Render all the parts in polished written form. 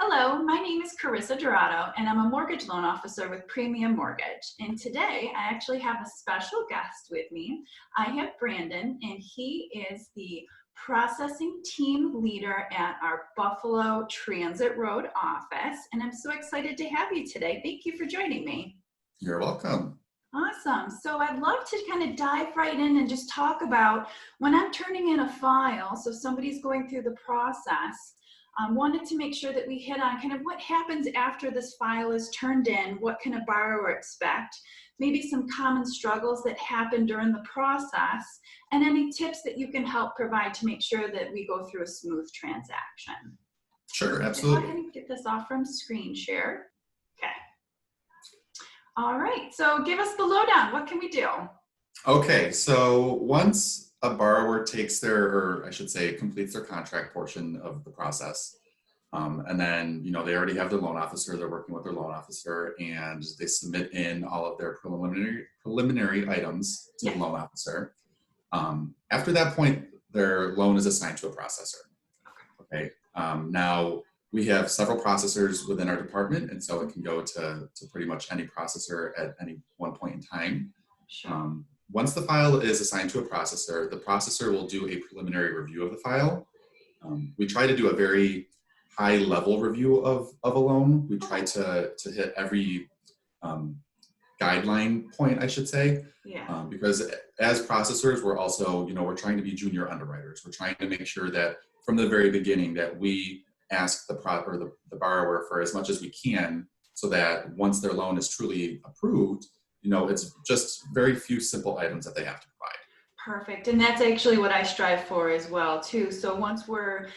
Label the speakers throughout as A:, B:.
A: Hello, my name is Carissa Dorado, and I'm a mortgage loan officer with Premium Mortgage. And today I actually have a special guest with me. I have Brandon, and he is the processing team leader at our Buffalo Transit Road office. And I'm so excited to have you today. Thank you for joining me.
B: You're welcome.
A: Awesome. So I'd love to kind of dive right in and just talk about when I'm turning in a file, so somebody's going through the process, wanted to make sure that we hit on kind of what happens after this file is turned in, what can a borrower expect, maybe some common struggles that happen during the process, and any tips that you can help provide to make sure that we go through a smooth transaction.
B: Sure,
A: Go
B: absolutely.
A: ahead and get this off from screen share. Okay. All right, so give us the lowdown. What can we do?
B: Okay, so once a borrower takes their, or I should say, completes their contract portion of the process, and then, they already have their loan officer, they're working with their loan officer, and they submit in all of their preliminary items to the loan officer. After that point, their loan is assigned to a processor. Okay. Now, we have several processors within our department, and so it can go to pretty much any processor at any one point in time.
A: Sure.
B: Once the file is assigned to a processor, the processor will do a preliminary review of the file. We try to do a very high-level review of a loan. We try to hit every guideline point, I should say, because as processors, we're also, we're trying to be junior underwriters. We're trying to make sure that from the very beginning that we ask the borrower for as much as we can, so that once their loan is truly approved, it's just very few simple items that they have to provide.
A: Perfect. And that's actually what I strive for as well, too. So once we're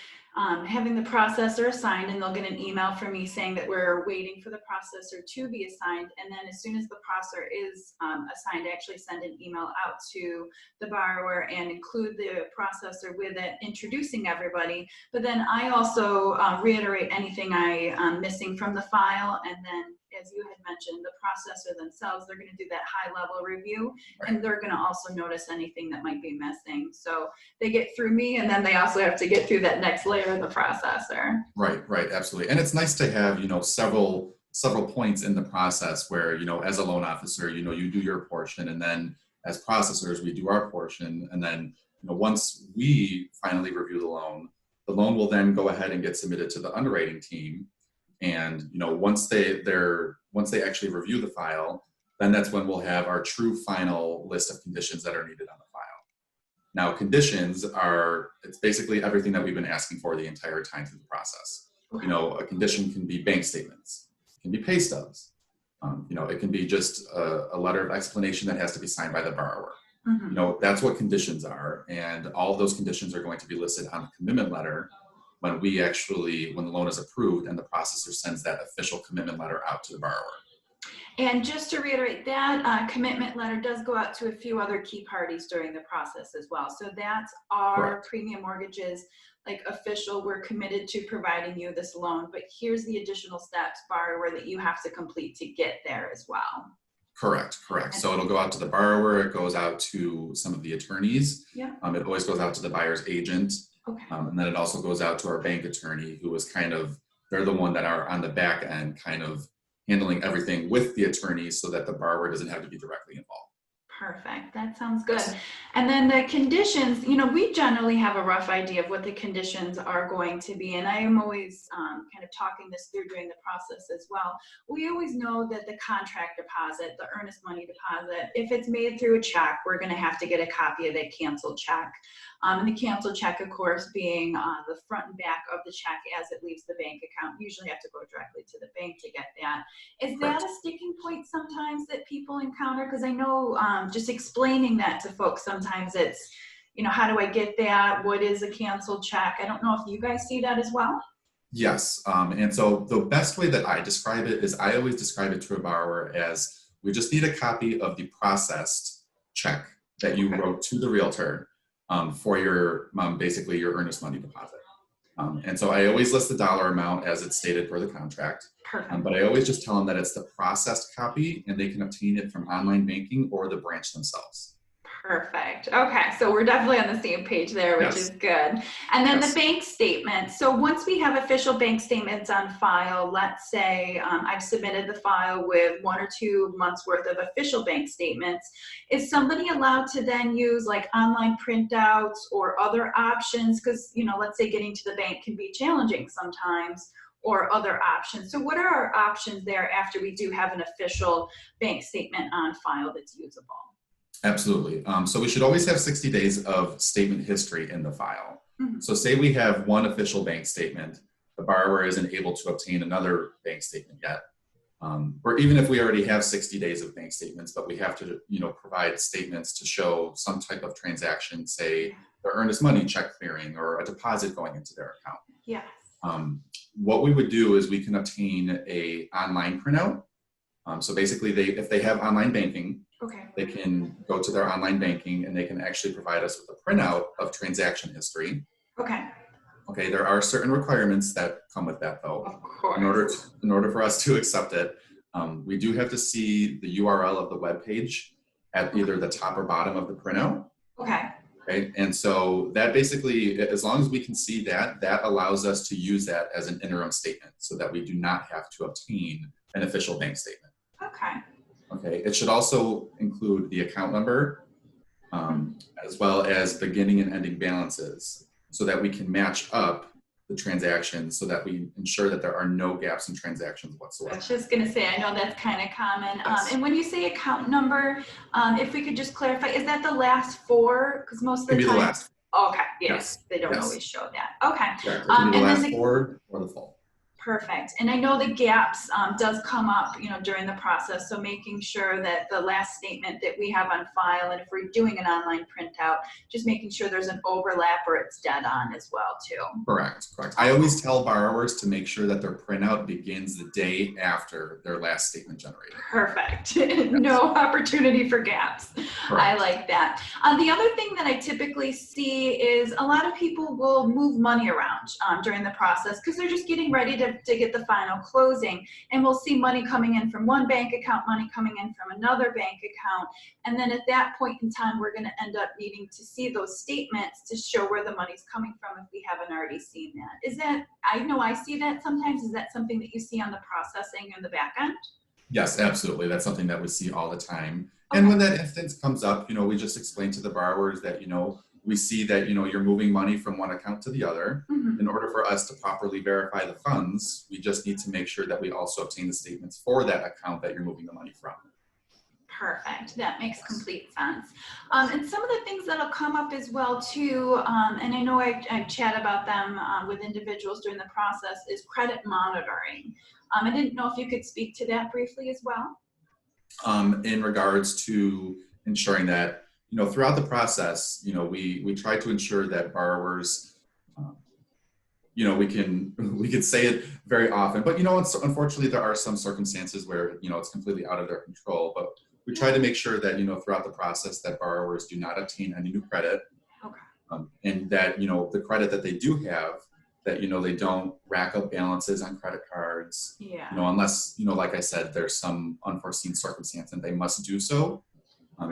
A: having the processor assigned, and they'll get an email from me saying that we're waiting for the processor to be assigned. And then as soon as the processor is assigned, I actually send an email out to the borrower and include the processor with it, introducing everybody. But then I also reiterate anything I'm missing from the file. And then, as you had mentioned, the processor themselves, they're going to do that high-level review, and they're going to also notice anything that might be missing. So they get through me, and then they also have to get through that next layer of the processor.
B: Right, absolutely. And it's nice to have, several points in the process where, as a loan officer, you do your portion, and then as processors, we do our portion. And then, once we finally review the loan will then go ahead and get submitted to the underwriting team. And once they actually review the file, then that's when we'll have our true final list of conditions that are needed on the file. Now, conditions it's basically everything that we've been asking for the entire time through the process. A condition can be bank statements, it can be pay stubs, it can be just a letter of explanation that has to be signed by the borrower. That's what conditions are, and all of those conditions are going to be listed on the commitment letter when the loan is approved and the processor sends that official commitment letter out to the borrower.
A: And just to reiterate, that commitment letter does go out to a few other key parties during the process as well. So that's our Premium Mortgages, official, we're committed to providing you this loan, but here's the additional steps, borrower, that you have to complete to get there as well.
B: Correct. So it'll go out to the borrower, it goes out to some of the attorneys. It always goes out to the buyer's agent. And then it also goes out to our bank attorney, who is they're the one that are on the back end kind of handling everything with the attorneys so that the borrower doesn't have to be directly involved.
A: Perfect. That sounds good. And then the conditions, we generally have a rough idea of what the conditions are going to be. And I am always kind of talking this through during the process as well. We always know that the contract deposit, the earnest money deposit, if it's made through a check, we're going to have to get a copy of that canceled check. And the canceled check, of course, being the front and back of the check as it leaves the bank account. You usually have to go directly to the bank to get that. Is that a sticking point sometimes that people encounter? Because I know just explaining that to folks, sometimes it's, how do I get that? What is a canceled check? I don't know if you guys see that as well.
B: Yes. And so the best way that I describe it is I always describe it to a borrower as we just need a copy of the processed check that you wrote to the realtor for your basically your earnest money deposit. And so I always list the dollar amount as it's stated per the contract. But I always just tell them that it's the processed copy and they can obtain it from online banking or the branch themselves.
A: Perfect. Okay, so we're definitely on the same page there, which is
B: Yes.
A: good. And then the
B: Yes.
A: bank statement. So once we have official bank statements on file, let's say I've submitted the file with 1 or 2 months worth of official bank statements, is somebody allowed to then use like online printouts or other options? Because, let's say getting to the bank can be challenging sometimes, or other options. So what are our options there after we do have an official bank statement on file that's usable?
B: Absolutely. So we should always have 60 days of statement history in the file.
A: Mhm.
B: So say we have one official bank statement, the borrower isn't able to obtain another bank statement yet. Or even if we already have 60 days of bank statements, but we have to, provide statements to show some type of transaction, say the earnest money check clearing or a deposit going into their account.
A: Yes.
B: What we would do is we can obtain a online printout. So basically, if they have online banking,
A: Okay.
B: they can go to their online banking and they can actually provide us with a printout of transaction history.
A: Okay.
B: Okay, there are certain requirements that come with that though.
A: Of course.
B: In order for us to accept it, we do have to see the URL of the web page at either the top or bottom of the printout.
A: Okay.
B: Okay, and so that basically, as long as we can see that, that allows us to use that as an interim statement so that we do not have to obtain an official bank statement.
A: Okay.
B: Okay, it should also include the account number, as well as beginning and ending balances so that we can match up the transactions so that we ensure that there are no gaps in transactions
A: I
B: whatsoever.
A: was just going to say, I know that's kind of common.
B: Yes.
A: And when you say account number, if we could just clarify, is that the last four? Because most of the
B: It can be
A: time.
B: the last.
A: Okay, yes,
B: Yes.
A: they don't
B: Yes.
A: always show that. Okay.
B: Correct. It can be the
A: And then
B: last four or the full.
A: Perfect. And I know the gaps does come up, during the process. So making sure that the last statement that we have on file, and if we're doing an online printout, just making sure there's an overlap or it's dead on as well too.
B: Correct. I always tell borrowers to make sure that their printout begins the day after their last statement generated.
A: Perfect. No opportunity for gaps.
B: Correct.
A: I like that. The other thing that I typically see is a lot of people will move money around during the process because they're just getting ready to get the final closing. And we'll see money coming in from one bank account, money coming in from another bank account. And then at that point in time, we're going to end up needing to see those statements to show where the money's coming from if we haven't already seen that. Is that, I know I see that sometimes, is that something that you see on the processing in the back end?
B: Yes, absolutely. That's something that we see all the time.
A: Okay.
B: And when that instance comes up, we just explain to the borrowers that, we see that, you're moving money from one account to the other.
A: Mm-hmm.
B: In order for us to properly verify the funds, we just need to make sure that we also obtain the statements for that account that you're moving the money from.
A: Perfect. That makes complete sense. And some of the things that'll come up as well too, and I know I chat about them with individuals during the process, is credit monitoring. I didn't know if you could speak to that briefly as well.
B: In regards to ensuring that, throughout the process, we try to ensure that borrowers, we can say it very often, but unfortunately there are some circumstances where it's completely out of their control. But we try to make sure that throughout the process that borrowers do not obtain any new credit,
A: Okay.
B: and that the credit that they do have, that they don't rack up balances on credit cards.
A: Yeah.
B: Unless like I said, there's some unforeseen circumstance and they must do so.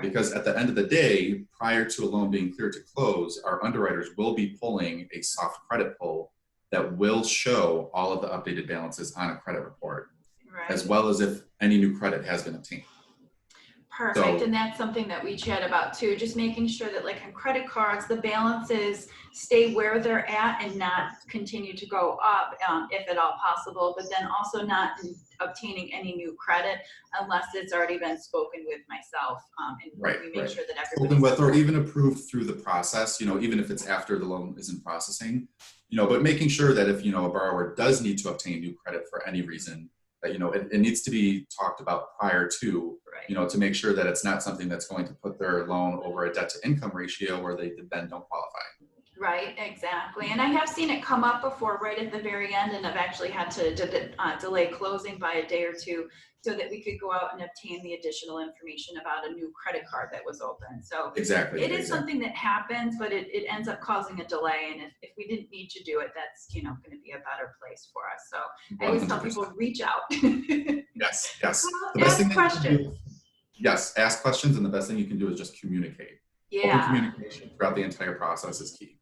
B: Because at the end of the day, prior to a loan being cleared to close, our underwriters will be pulling a soft credit pull that will show all of the updated balances on a credit report,
A: Right.
B: as well as if any new credit has been obtained.
A: Perfect. And that's something that we chat about too, just making sure that like on credit cards, the balances stay where they're at and not continue to go up if at all possible, but then also not obtaining any new credit unless it's already been spoken with myself. And we make sure that everybody's
B: spoken with or even approved through the process, even if it's after the loan is in processing, but making sure that if, a borrower does need to obtain new credit for any reason, that, it needs to be talked about prior to, to make sure that it's not something that's going to put their loan over a debt to income ratio where they then don't qualify.
A: Right, exactly. And I have seen it come up before right at the very end, and I've actually had to delay closing by a day or two so that we could go out and obtain the additional information about a new credit card that was open. So
B: exactly,
A: it is something that happens, but it ends up causing a delay. And if we didn't need to do it, that's going to be a better place for us. So 100%. I always tell people, reach out.
B: Yes.
A: Well,
B: The best thing
A: questions.
B: yes, ask questions, and the best thing you can do is just communicate. Open
A: Yeah.
B: communication throughout the entire process is key.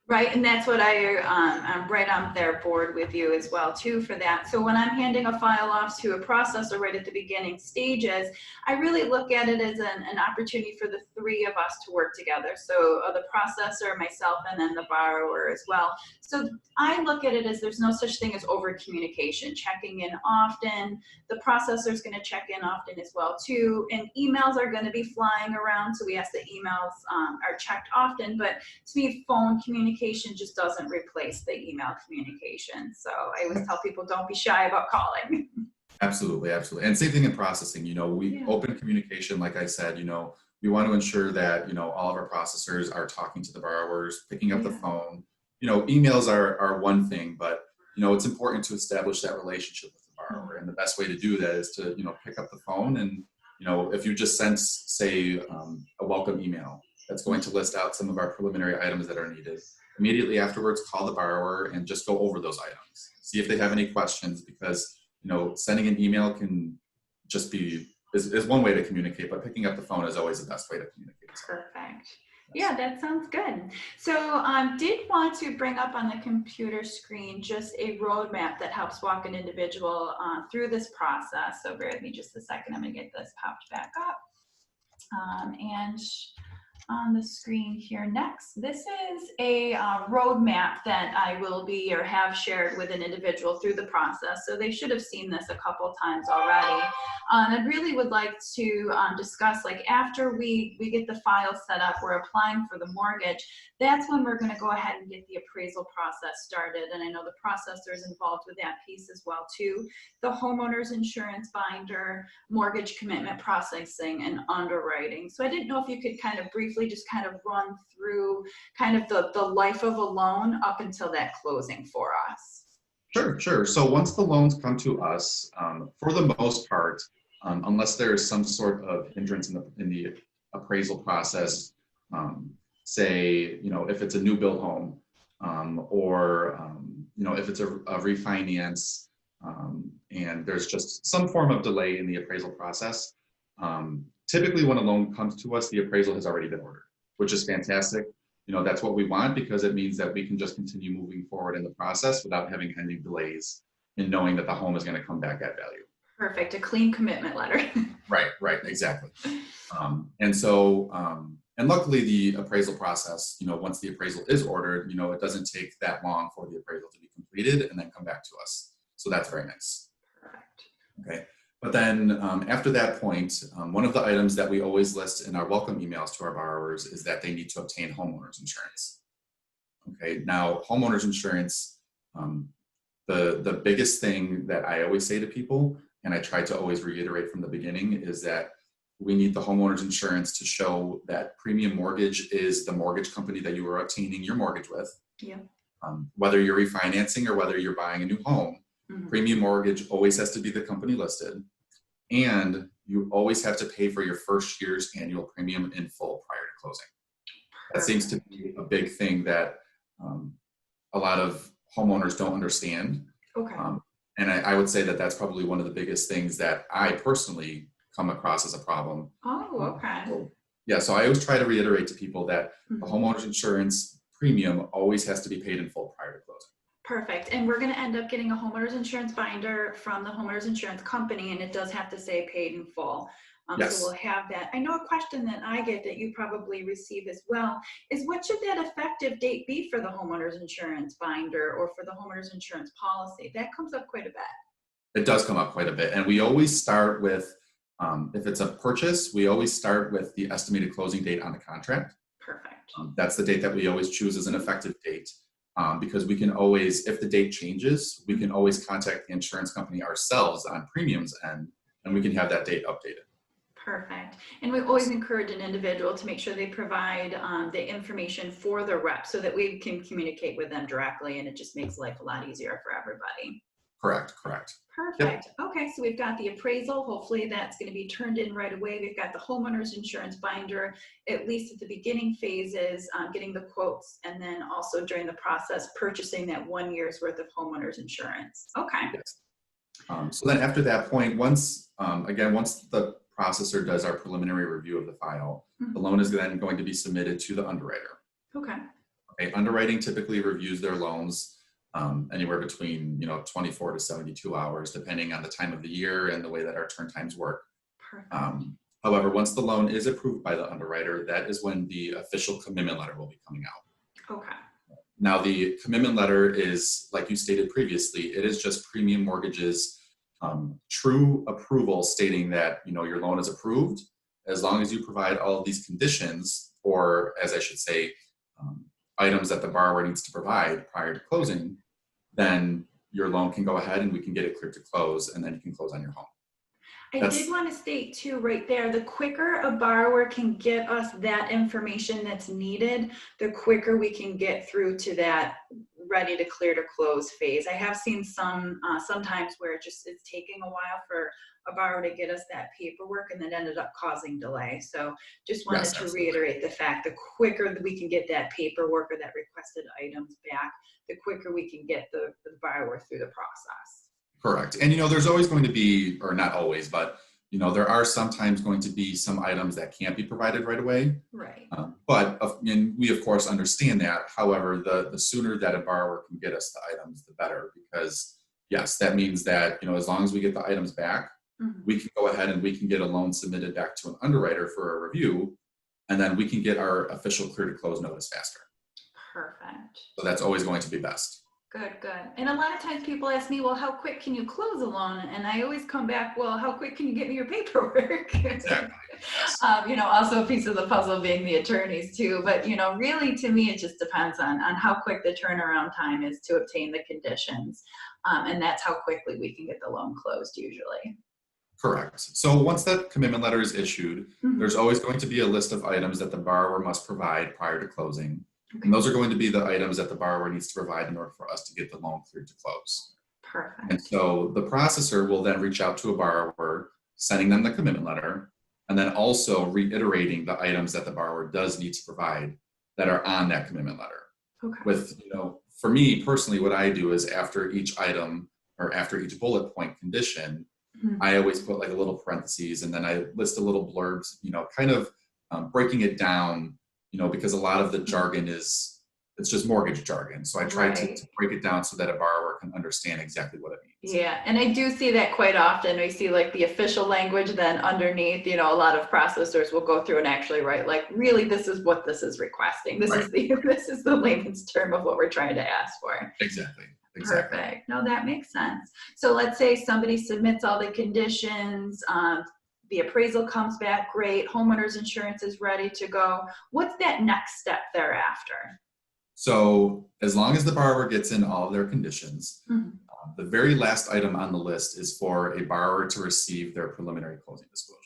A: Right, and that's what I'm right on their board with you as well too for that. So when I'm handing a file off to a processor right at the beginning stages, I really look at it as an opportunity for the three of us to work together. So the processor, myself, and then the borrower as well. So I look at it as there's no such thing as over communication, checking in often. The processor is going to check in often as well too, and emails are going to be flying around. So we ask that emails are checked often, but to me, phone communication just doesn't replace the email communication. So I always tell people, don't be shy about calling.
B: Absolutely, absolutely. And same thing in processing, we open communication, like I said, we want to ensure that, all of our processors are talking to the borrowers, picking up the phone. Emails are one thing, but, it's important to establish that relationship with the borrower. And the best way to do that is to, pick up the phone and, if you just sent, say, a welcome email that's going to list out some of our preliminary items that are needed, immediately afterwards, call the borrower and just go over those items. See if they have any questions, because sending an email can just is one way to communicate, but picking up the phone is always the best way to communicate.
A: Perfect. Yeah, that sounds good. So did want to bring up on the computer screen just a roadmap that helps walk an individual through this process. So bear with me just a second. I'm going to get this popped back up. And on the screen here next. This is a roadmap that I will be or have shared with an individual through the process. So they should have seen this a couple times already. I really would like to discuss, like, after we get the file set up, we're applying for the mortgage, that's when we're going to go ahead and get the appraisal process started. And I know the processor is involved with that piece as well too. The homeowner's insurance binder, mortgage commitment processing, and underwriting. So I didn't know if you could kind of briefly just kind of run through kind of the life of a loan up until that closing for us.
B: Sure. So once the loans come to us, for the most part, unless there is some sort of hindrance in the appraisal process, say, if it's a new build home, or, if it's a refinance, and there's just some form of delay in the appraisal process, typically when a loan comes to us, the appraisal has already been ordered, which is fantastic. That's what we want, because it means that we can just continue moving forward in the process without having any delays in knowing that the home is going to come back at value.
A: Perfect. A clean commitment letter.
B: Right, exactly. And luckily the appraisal process, once the appraisal is ordered, it doesn't take that long for the appraisal to be completed and then come back to us. So that's very nice.
A: Perfect.
B: Okay. But then after that point, one of the items that we always list in our welcome emails to our borrowers is that they need to obtain homeowners insurance. Okay, now homeowners insurance, the biggest thing that I always say to people, and I try to always reiterate from the beginning, is that we need the homeowners insurance to show that Premium Mortgage is the mortgage company that you are obtaining your mortgage with.
A: Yeah.
B: Whether you're refinancing or whether you're buying a new home, Premium Mortgage always has to be the company listed. And you always have to pay for your first year's annual premium in full prior to closing. That seems to be a big thing that a lot of homeowners don't understand.
A: Okay.
B: And I would say that that's probably one of the biggest things that I personally come across as a problem.
A: Oh, okay.
B: So I always try to reiterate to people that the homeowners insurance premium always has to be paid in full prior to closing.
A: Perfect. And we're going to end up getting a homeowner's insurance binder from the homeowner's insurance company, and it does have to say paid in full.
B: Yes.
A: So we'll have that. I know a question that I get that you probably receive as well is, what should that effective date be for the homeowner's insurance binder or for the homeowner's insurance policy? That comes up quite a bit.
B: It does come up quite a bit. And we always start with, if it's a purchase, we always start with the estimated closing date on the contract.
A: Perfect.
B: That's the date that we always choose as an effective date. Because we can always, if the date changes, we can always contact the insurance company ourselves on premiums end, and we can have that date updated.
A: Perfect. And we always encourage an individual to make sure they provide the information for the rep so that we can communicate with them directly, and it just makes life a lot easier for everybody.
B: Correct.
A: Perfect. Yep. Okay, so we've got the appraisal. Hopefully that's going to be turned in right away. We've got the homeowner's insurance binder, at least at the beginning phases, getting the quotes, and then also during the process, purchasing that 1 year's worth of homeowner's insurance. Okay.
B: Yes. So then after that point, once the processor does our preliminary review of the file, the loan is then going to be submitted to the underwriter.
A: Okay.
B: Okay, underwriting typically reviews their loans anywhere between 24 to 72 hours, depending on the time of the year and the way that our turn times work.
A: Perfect.
B: However, once the loan is approved by the underwriter, that is when the official commitment letter will be coming out.
A: Okay.
B: Now, the commitment letter is, like you stated previously, it is just Premium Mortgage's true approval stating that your loan is approved as long as you provide all of these conditions, or as I should say, items that the borrower needs to provide prior to closing, then your loan can go ahead and we can get it cleared to close, and then you can close on your home.
A: I did want to state too, right there, the quicker a borrower can get us that information that's needed, the quicker we can get through to that ready to clear to close phase. I have seen sometimes where it's taking a while for a borrower to get us that paperwork, and then ended up causing delay. So just wanted to reiterate the fact, the quicker that we can get that paperwork or that requested items back, the quicker we can get the borrower through the process.
B: Correct. And, there's always going to be, or not always, but, there are sometimes going to be some items that can't be provided right away.
A: Right.
B: And we, of course, understand that. However, the sooner that a borrower can get us the items, the better, because, yes, that means that, as long as we get the items back, we can go ahead and we can get a loan submitted back to an underwriter for a review, and then we can get our official clear to close notice faster.
A: Perfect.
B: So that's always going to be best.
A: Good. And a lot of times people ask me, well, how quick can you close a loan? And I always come back, well, how quick can you get me your paperwork?
B: Exactly. Yes.
A: Also a piece of the puzzle being the attorneys too. But, really to me, it just depends on how quick the turnaround time is to obtain the conditions. And that's how quickly we can get the loan closed usually.
B: Correct. So once that commitment letter is issued, there's always going to be a list of items that the borrower must provide prior to closing. Okay. And those are going to be the items that the borrower needs to provide in order for us to get the loan cleared to close.
A: Perfect.
B: And so the processor will then reach out to a borrower, sending them the commitment letter, and then also reiterating the items that the borrower does need to provide that are on that commitment letter.
A: Okay.
B: With, for me personally, what I do is after each item or after each bullet point condition, I always put like a little parentheses, and then I list a little blurbs, kind of breaking it down, because a lot of the jargon it's just mortgage jargon. So I try to break it down so that a borrower can understand exactly what it means.
A: Yeah, and I do see that quite often. We see like the official language, then underneath, a lot of processors will go through and actually write like, really, this is what this is requesting. This is the layman's term of what we're trying to ask for.
B: Exactly.
A: Perfect. No, that makes sense. So let's say somebody submits all the conditions, the appraisal comes back, great, homeowners insurance is ready to go. What's that next step thereafter?
B: So as long as the borrower gets in all of their conditions, the very last item on the list is for a borrower to receive their preliminary closing disclosure.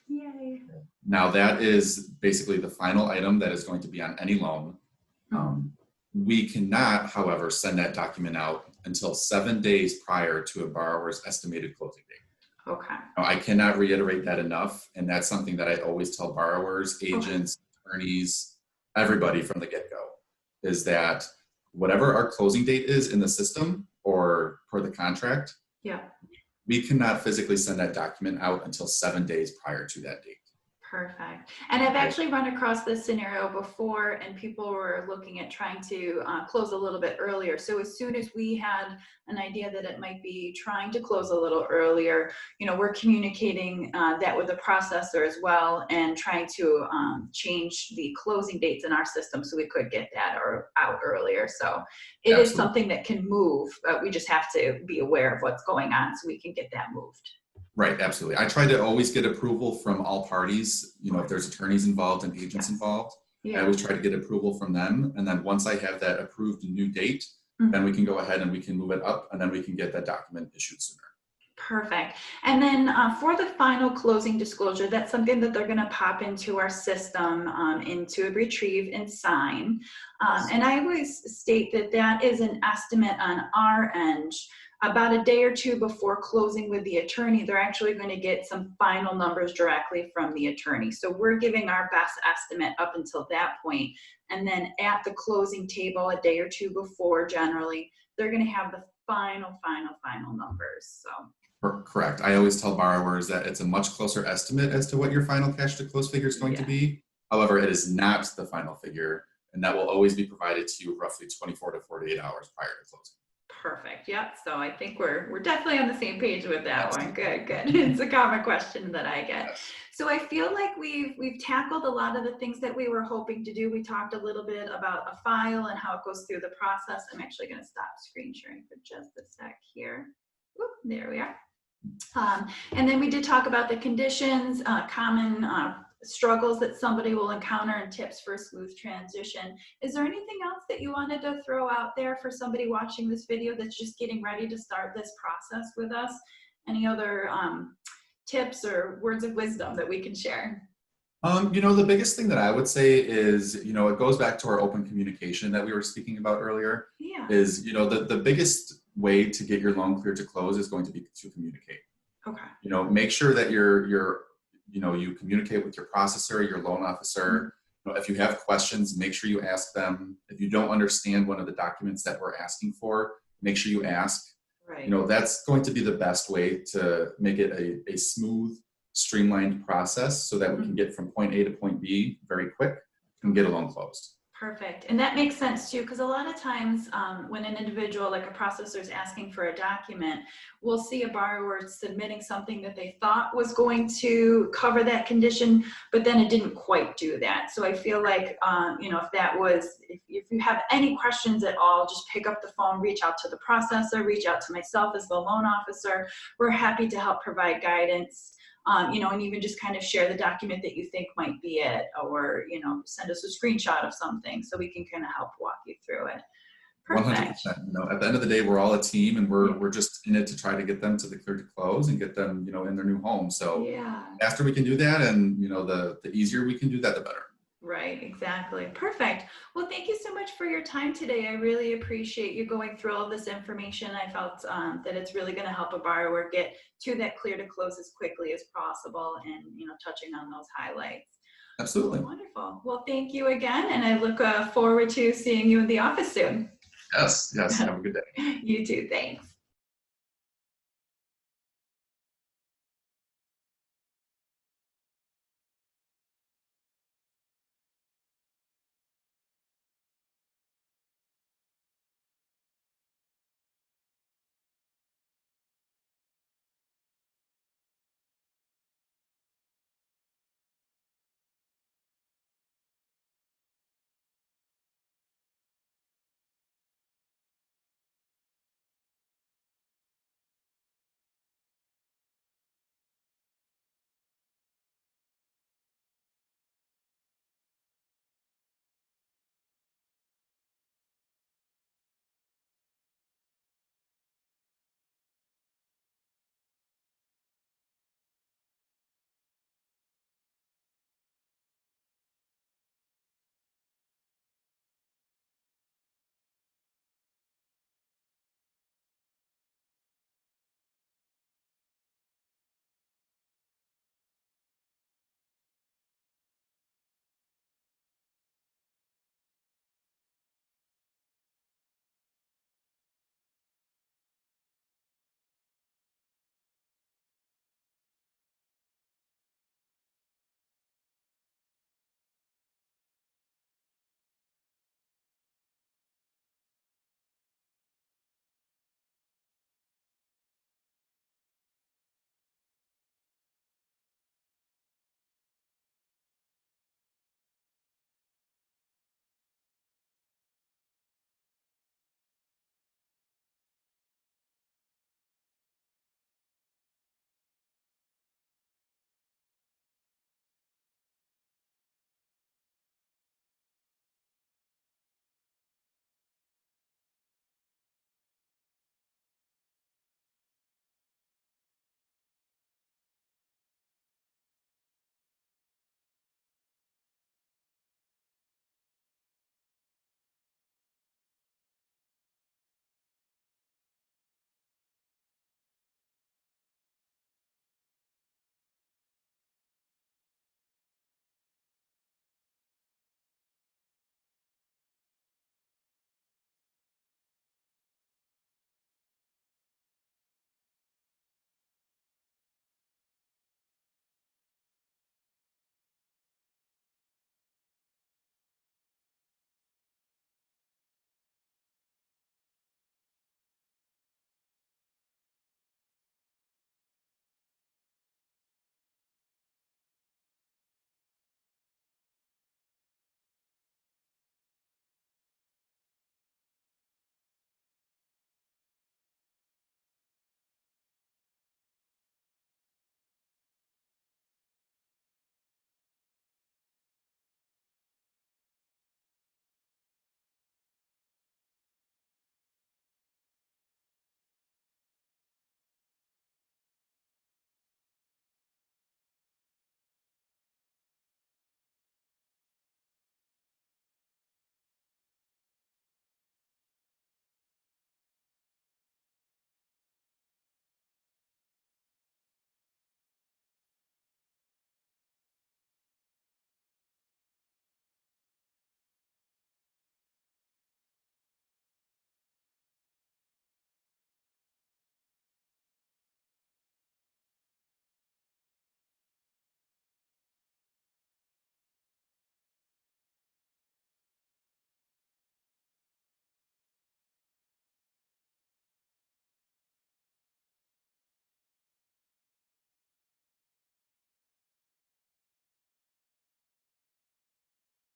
A: Yay.
B: Now that is basically the final item that is going to be on any loan. We cannot, however, send that document out until 7 days prior to a borrower's estimated closing date.
A: Okay.
B: Now, I cannot reiterate that enough, and that's something that I always tell borrowers, agents, attorneys, everybody from the get-go, is that whatever our closing date is in the system or per the contract, we cannot physically send that document out until 7 days prior to that date.
A: Perfect. And I've actually run across this scenario before, and people were looking at trying to close a little bit earlier. So as soon as we had an idea that it might be trying to close a little earlier, we're communicating that with the processor as well, and trying to change the closing dates in our system so we could get that out earlier. So it is something that can move. We just have to be aware of what's going on so we can get that moved.
B: Right, absolutely. I try to always get approval from all parties. If there's attorneys involved and agents involved, I always try to get approval from them. And then once I have that approved new date, then we can go ahead and we can move it up, and then we can get that document issued sooner.
A: Perfect. And then for the final closing disclosure, that's something that they're going to pop into our system into retrieve and sign. And I always state that that is an estimate on our end. About a day or two before closing with the attorney, they're actually going to get some final numbers directly from the attorney. So we're giving our best estimate up until that point. And then at the closing table, a day or two before, generally, they're going to have the final numbers. So
B: Correct. I always tell borrowers that it's a much closer estimate as to what your final cash to close figure is going to be. However, it is not the final figure, and that will always be provided to you roughly 24 to 48 hours prior to closing.
A: Perfect. Yep. So I think we're definitely on the same page with that
B: Yes.
A: one. Good, good. It's a common question that I get.
B: Yes.
A: So I feel like we've tackled a lot of the things that we were hoping to do. We talked a little bit about a file and how it goes through the process. I'm actually going to stop screen sharing for just a sec here. Oop, there we are. And then we did talk about the conditions, common struggles that somebody will encounter, and tips for a smooth transition. Is there anything else that you wanted to throw out there for somebody watching this video that's just getting ready to start this process with us? Any other tips or words of wisdom that we can share?
B: The biggest thing that I would say is, it goes back to our open communication that we were speaking about earlier.
A: Yeah.
B: Is, the biggest way to get your loan cleared to close is going to be to communicate.
A: Okay.
B: Make sure that you communicate with your processor, your loan officer. If you have questions, make sure you ask them. If you don't understand one of the documents that we're asking for, make sure you ask.
A: Right.
B: That's going to be the best way to make it a smooth, streamlined process so that we can get from point A to point B very quick and get a loan closed.
A: Perfect. And that makes sense too, because a lot of times when an individual, like a processor, is asking for a document, we'll see a borrower submitting something that they thought was going to cover that condition, but then it didn't quite do that. So I feel like, if you have any questions at all, just pick up the phone, reach out to the processor, reach out to myself as the loan officer. We're happy to help provide guidance. And even just kind of share the document that you think might be it, or, send us a screenshot of something so we can kind of help walk you through it. Perfect.
B: 100%. At the end of the day, we're all a team, and we're just in it to try to get them to the clear to close and get them, in their new home. So after we can do that, and, the easier we can do that, the better.
A: Right, exactly. Perfect. Well, thank you so much for your time today. I really appreciate you going through all this information. I felt that it's really going to help a borrower get to that clear to close as quickly as possible, and, touching on those highlights.
B: Absolutely.
A: Wonderful. Well, thank you again, and I look forward to seeing you in the office soon.
B: Yes. Have a good day.
A: You too. Thanks.